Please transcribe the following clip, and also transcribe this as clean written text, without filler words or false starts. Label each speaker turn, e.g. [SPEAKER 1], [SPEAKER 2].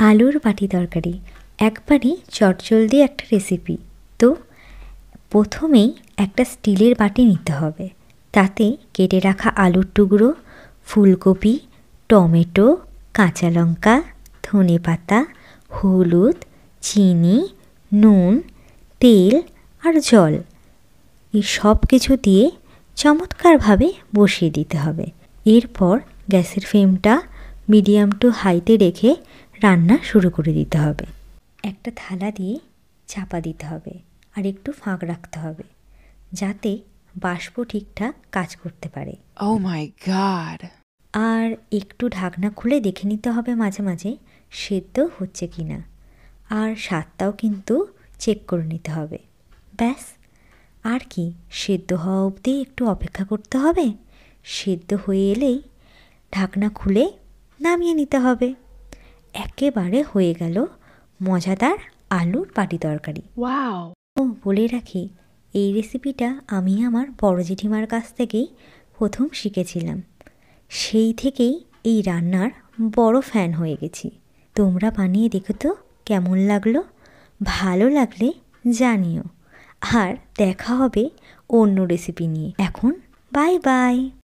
[SPEAKER 1] আলুর বাটি তরকারি একবারে চটজলদি একটা রেসিপি। তো প্রথমেই একটা স্টিলের বাটি নিতে হবে, তাতে কেটে রাখা আলুর টুকরো, ফুলকপি, টমেটো, কাঁচা লঙ্কা, ধনেপাতা, হলুদ, চিনি, নুন, তেল আর জল এই সব কিছু দিয়ে চমৎকারভাবে বসিয়ে দিতে হবে। এরপর গ্যাসের ফ্লেমটা মিডিয়াম টু হাইতে রেখে রান্না শুরু করে দিতে হবে। একটা থালা দিয়ে চাপা দিতে হবে আর একটু ফাঁক রাখতে হবে, যাতে বাষ্প ঠিকঠাক কাজ করতে পারে।
[SPEAKER 2] Oh my God!
[SPEAKER 1] আর একটু ঢাকনা খুলে দেখে নিতে হবে মাঝে মাঝে সেদ্ধ হচ্ছে কি না, আর স্বাদটাও কিন্তু চেক করে নিতে হবে। ব্যাস, আর কি, সেদ্ধ হওয়া অবধি একটু অপেক্ষা করতে হবে। সেদ্ধ হয়ে এলেই ঢাকনা খুলে নামিয়ে নিতে হবে। একেবারে হয়ে গেল মজাদার আলুর বাটি তরকারি।
[SPEAKER 2] Wow!
[SPEAKER 1] ও বলে রাখি, এই রেসিপিটা আমি আমার বড় জেঠিমার কাছ থেকেই প্রথম শিখেছিলাম। সেই থেকেই এই রান্নার বড় ফ্যান হয়ে গেছি। তোমরা বানিয়ে দেখো তো কেমন লাগলো। ভালো লাগলে জানিও। আর দেখা হবে অন্য রেসিপি নিয়ে। এখন বাই বাই।